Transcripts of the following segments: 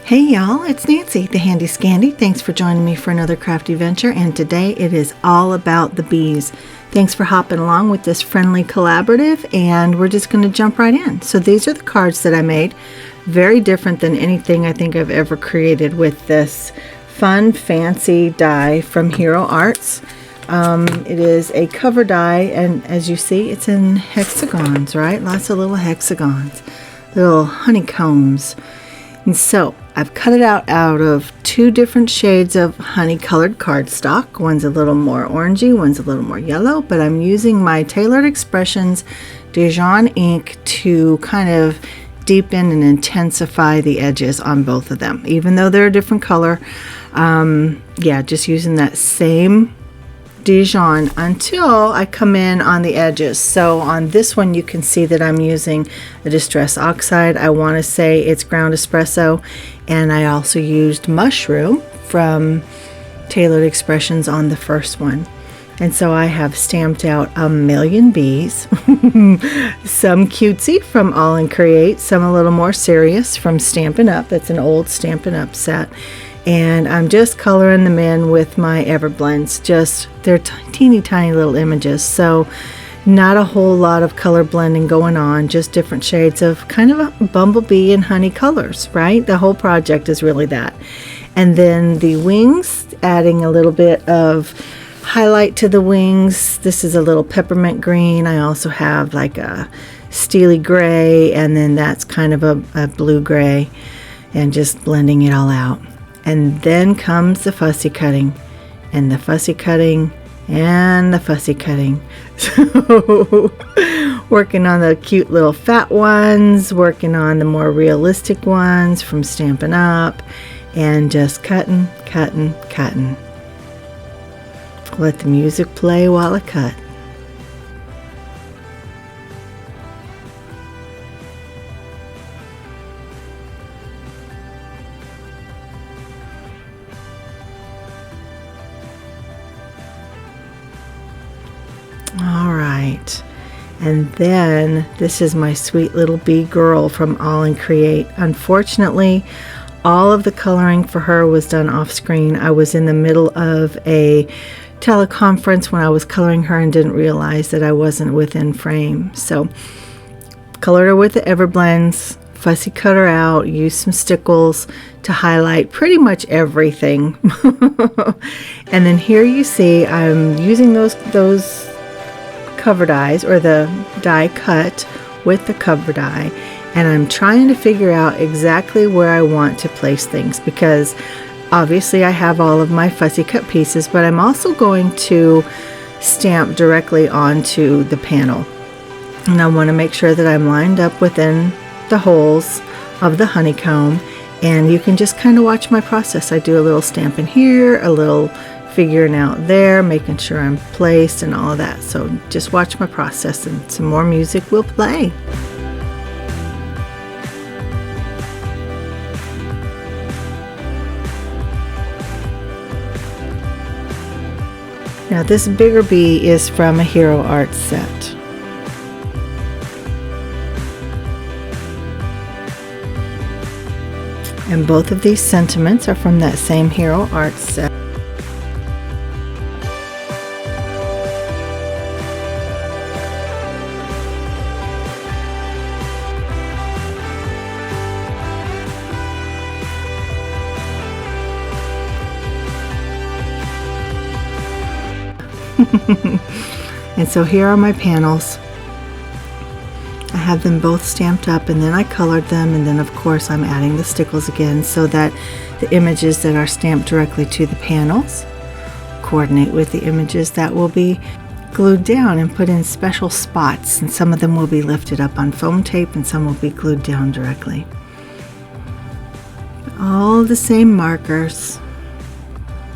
Hey y'all, it's Nancy, the Handy Scandy. Thanks for joining me for another crafty venture, and today it is all about the bees. Thanks for hopping along with this friendly collaborative, and we're just going to jump right in. So these are the cards that I made. Very different than anything I think I've ever created with this fun, fancy die from Hero Arts. It is a cover die, and as you see, it's in hexagons, right? Lots of little hexagons, little honeycombs. And so I've cut it out of two different shades of honey colored cardstock. One's a little more orangey, one's a little more yellow, but I'm using my Tailored Expressions Dijon ink to kind of deepen and intensify the edges on both of them, even though they're a different color. Just using that same Dijon until I come in on the edges. So on this one you can see that I'm using a Distress Oxide. I want to say it's ground espresso, and I also used Mushroom from Tailored Expressions on the first one. And so I have stamped out a million bees, some cutesy from All in Create, some a little more serious from Stampin' Up. That's an old Stampin' Up set. And I'm just coloring them in with my Everblends. They're teeny tiny little images, so not a whole lot of color blending going on, just different shades of kind of a bumblebee and honey colors, right? The whole project is really that. And then the wings, adding a little bit of highlight to the wings. This is a little peppermint green. I also have like a steely gray, and then that's kind of a blue gray, and just blending it all out. And then comes the fussy cutting, and the fussy cutting, and the fussy cutting. So working on the cute little fat ones, working on the more realistic ones from Stampin' Up, and just cutting. Let the music play while I cut. All right, and then this is my sweet little bee girl from All in Create. Unfortunately, all of the coloring for her was done off screen. I was in the middle of a teleconference when I was coloring her and didn't realize that I wasn't within frame. So colored her with the Everblends, fussy cut her out, used some Stickles to highlight pretty much everything. And then here you see I'm using those cover dies, or the die cut with the cover die, and I'm trying to figure out exactly where I want to place things, because obviously I have all of my fussy cut pieces, but I'm also going to stamp directly onto the panel, and I want to make sure that I'm lined up within the holes of the honeycomb. And you can just kind of watch my process. I do a little stamping here, a little figuring out there, making sure I'm placed and all of that. So just watch my process, and some more music will play. Now this bigger bee is from a Hero Arts set. And both of these sentiments are from that same Hero Arts set. And so here are my panels. I have them both stamped up, and then I colored them, and then of course I'm adding the Stickles again so that the images that are stamped directly to the panels coordinate with the images that will be glued down and put in special spots, and some of them will be lifted up on foam tape and some will be glued down directly. All the same markers,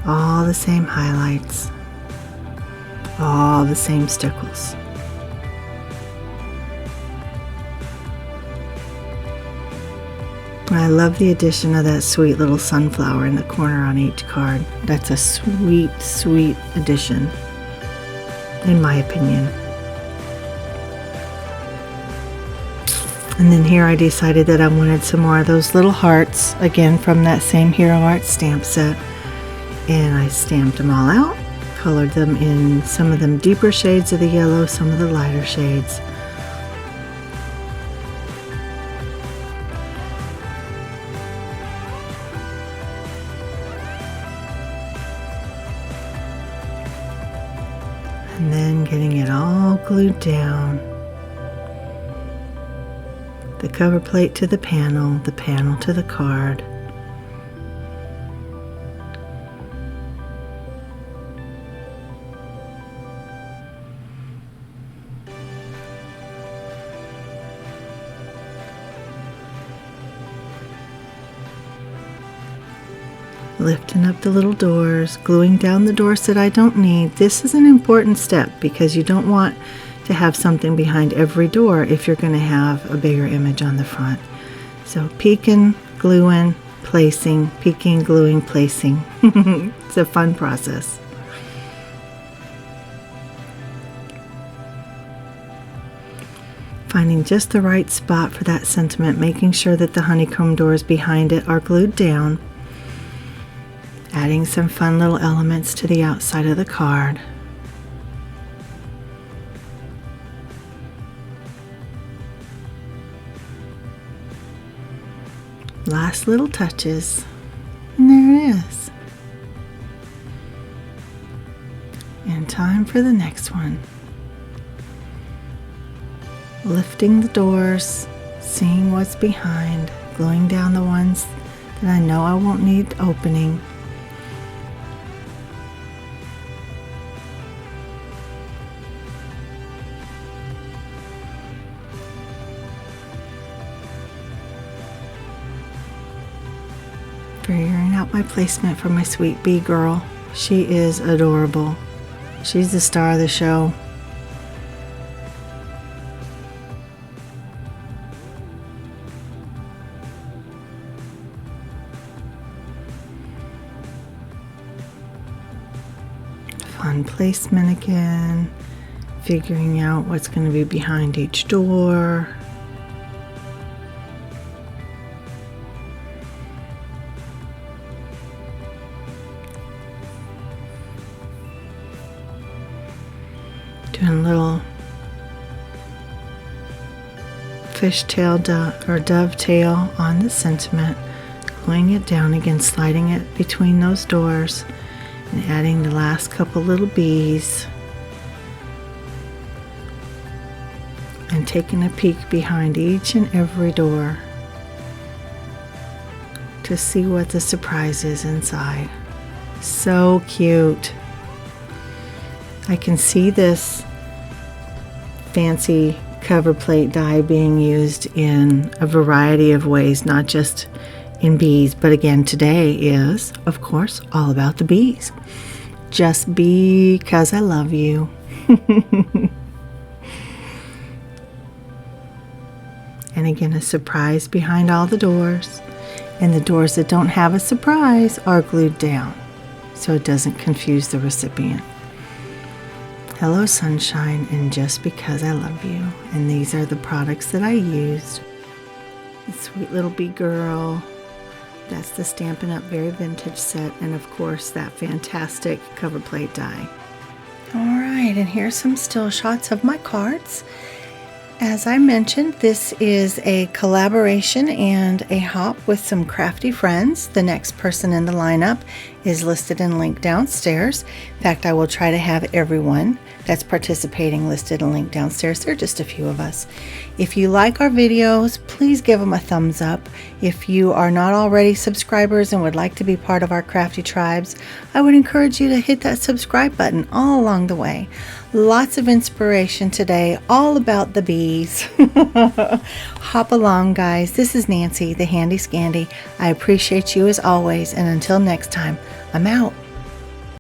all the same highlights, all the same Stickles. I love the addition of that sweet little sunflower in the corner on each card. That's a sweet, sweet addition, in my opinion. And then here I decided that I wanted some more of those little hearts, again from that same Hero Art stamp set. And I stamped them all out, colored them in some of them deeper shades of the yellow, some of the lighter shades. And then getting it all glued down. The cover plate to the panel to the card. Lifting up the little doors, gluing down the doors that I don't need. This is an important step because you don't want to have something behind every door if you're going to have a bigger image on the front. So peeking, gluing, placing, peeking, gluing, placing. It's a fun process. Finding just the right spot for that sentiment, making sure that the honeycomb doors behind it are glued down. Adding some fun little elements to the outside of the card. Last little touches, and there it is. And time for the next one. Lifting the doors, seeing what's behind, gluing down the ones that I know I won't need opening. Figuring out my placement for my sweet bee girl. She is adorable. She's the star of the show. Fun placement again. Figuring out what's going to be behind each door. Doing a little fishtail or dovetail on the sentiment, gluing it down again, sliding it between those doors, and adding the last couple little bees, and taking a peek behind each and every door to see what the surprise is inside. So cute. I can see this fancy cover plate die being used in a variety of ways, not just in bees, but again, today is, of course, all about the bees. Just because I love you. And again, a surprise behind all the doors, and the doors that don't have a surprise are glued down so it doesn't confuse the recipient. Hello Sunshine and Just Because I Love You. And these are the products that I used. The sweet little bee girl. That's the Stampin' Up! Very Vintage set. And of course that fantastic cover plate die. Alright, and here's some still shots of my cards. As I mentioned, this is a collaboration and a hop with some crafty friends. The next person in the lineup is listed and linked downstairs. In fact, I will try to have everyone that's participating listed and linked downstairs. There are just a few of us. If you like our videos, please give them a thumbs up. If you are not already subscribers and would like to be part of our crafty tribes, I would encourage you to hit that subscribe button all along the way. Lots of inspiration today, all about the bees. Hop along, guys. This is Nancy, the Handy Scandy. I appreciate you as always, and until next time, I'm out.